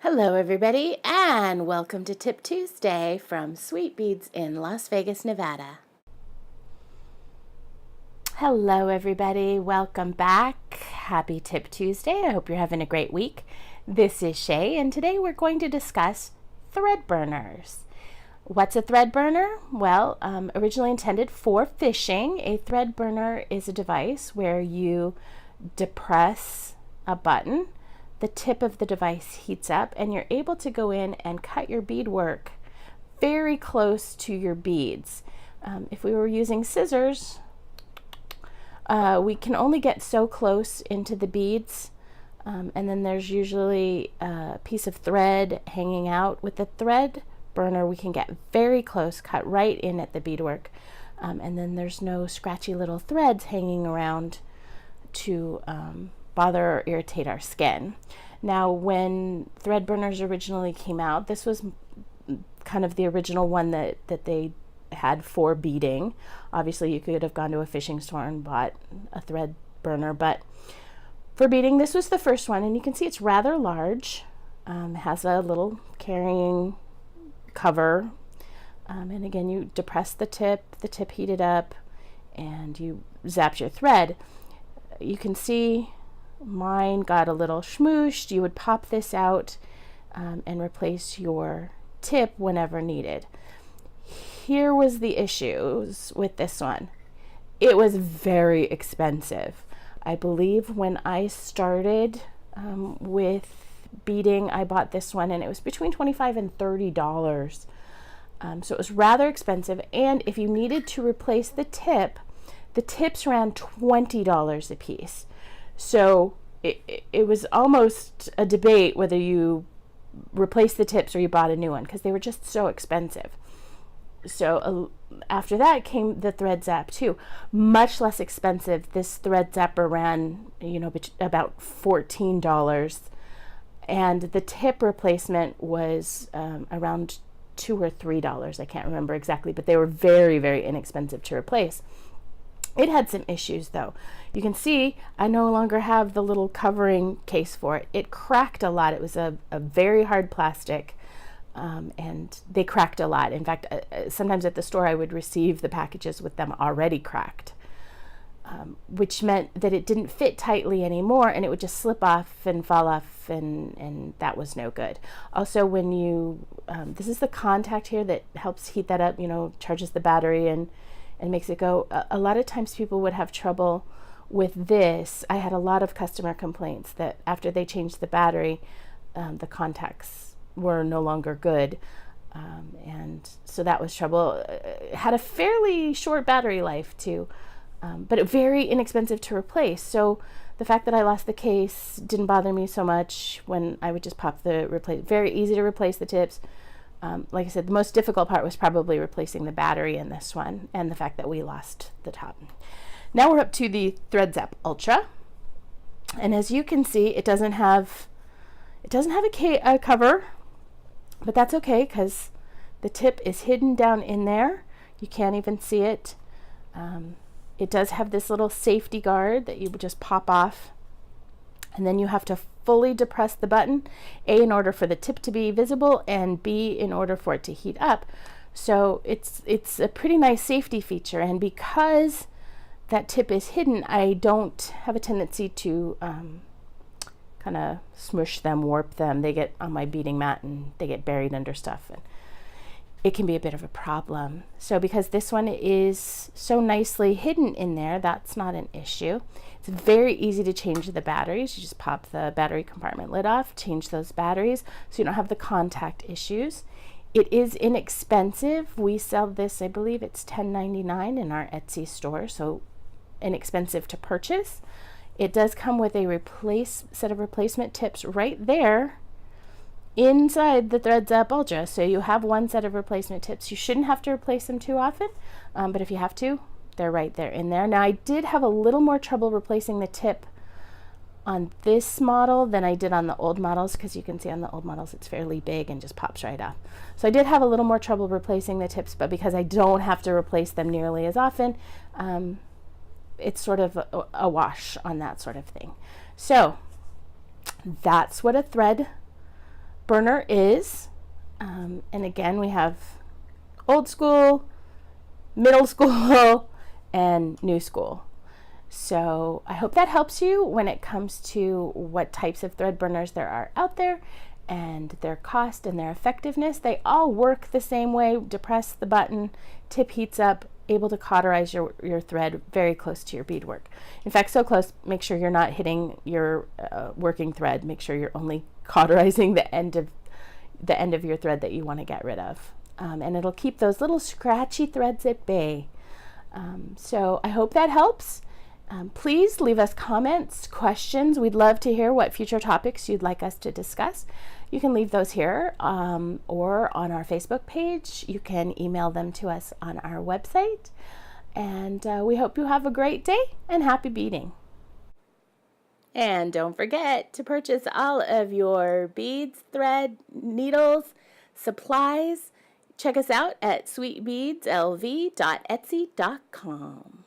Hello everybody and welcome to Tip Tuesday from Sweet Beads in Las Vegas, Nevada. Hello everybody, welcome back. Happy Tip Tuesday. I hope you're having a great week. This is Shae and today we're going to discuss thread burners. What's a thread burner? Well, originally intended for fishing, a thread burner is a device where you depress a button. The tip of the device heats up and you're able to go in and cut your beadwork very close to your beads. If we were using scissors, we can only get so close into the beads, and then there's usually a piece of thread hanging out. With the thread burner, we can get very close, cut right in at the beadwork, and then there's no scratchy little threads hanging around to bother or irritate our skin. Now, when thread burners originally came out, this was kind of the original one that they had for beading. Obviously, you could have gone to a fishing store and bought a thread burner, but for beading, this was the first one, and you can see it's rather large. It has a little carrying cover, and again, you depress the tip heated up, and you zap your thread. You can see mine got a little smooshed. You would pop this out and replace your tip whenever needed. Here was the issues with this one. It was very expensive. I believe when I started with beading, I bought this one and it was between $25 and $30. So it was rather expensive, and if you needed to replace the tips ran $20 a piece. So it was almost a debate whether you replaced the tips or you bought a new one because they were just so expensive. So after that came the thread zap too, much less expensive. This thread zapper ran, about $14, and the tip replacement was around $2 or $3. I can't remember exactly, but they were very, very inexpensive to replace. It had some issues though. You can see I no longer have the little covering case for it. It cracked a lot. It was a very hard plastic, and they cracked a lot. In fact, sometimes at the store I would receive the packages with them already cracked, which meant that it didn't fit tightly anymore and it would just slip off and fall off, and that was no good. Also, when you, this is the contact here that helps heat that up, charges the battery and makes it go. A lot of times people would have trouble with this. I had a lot of customer complaints that after they changed the battery, the contacts were no longer good. And so that was trouble. It had a fairly short battery life too, but very inexpensive to replace. So the fact that I lost the case didn't bother me so much when I would just pop very easy to replace the tips. Like I said, the most difficult part was probably replacing the battery in this one and the fact that we lost the top. Now we're up to the Thread Zap Ultra. And as you can see, it doesn't have a cover, but that's okay because the tip is hidden down in there. You can't even see it. It does have this little safety guard that you would just pop off, and then you have to fully depress the button, A, in order for the tip to be visible, and B, in order for it to heat up. So it's a pretty nice safety feature, and because that tip is hidden, I don't have a tendency to kind of smush them, warp them. They get on my beading mat and they get buried under stuff, and it can be a bit of a problem. So because this one is so nicely hidden in there, that's not an issue. It's very easy to change the batteries. You just pop the battery compartment lid off, change those batteries so you don't have the contact issues. It is inexpensive. We sell this, I believe it's $10.99 in our Etsy store, so inexpensive to purchase. It does come with a set of replacement tips right there inside the Thread Zap Ultra. So you have one set of replacement tips. You shouldn't have to replace them too often, but if you have to, they're right there in there. Now, I did have a little more trouble replacing the tip on this model than I did on the old models, because you can see on the old models it's fairly big and just pops right off. So I did have a little more trouble replacing the tips, but because I don't have to replace them nearly as often, it's sort of a wash on that sort of thing. So that's what a thread burner is. And again, we have old school, middle school, and new school. So I hope that helps you when it comes to what types of thread burners there are out there and their cost and their effectiveness. They all work the same way. Depress the button, tip heats up, able to cauterize your thread very close to your beadwork. In fact, so close, make sure you're not hitting your working thread. Make sure you're only cauterizing the end of your thread that you want to get rid of. And it'll keep those little scratchy threads at bay. So I hope that helps. Please leave us comments, questions. We'd love to hear what future topics you'd like us to discuss. You can leave those here or on our Facebook page. You can email them to us on our website. And we hope you have a great day and happy beading. And don't forget to purchase all of your beads, thread, needles, supplies. Check us out at sweetbeadslv.etsy.com.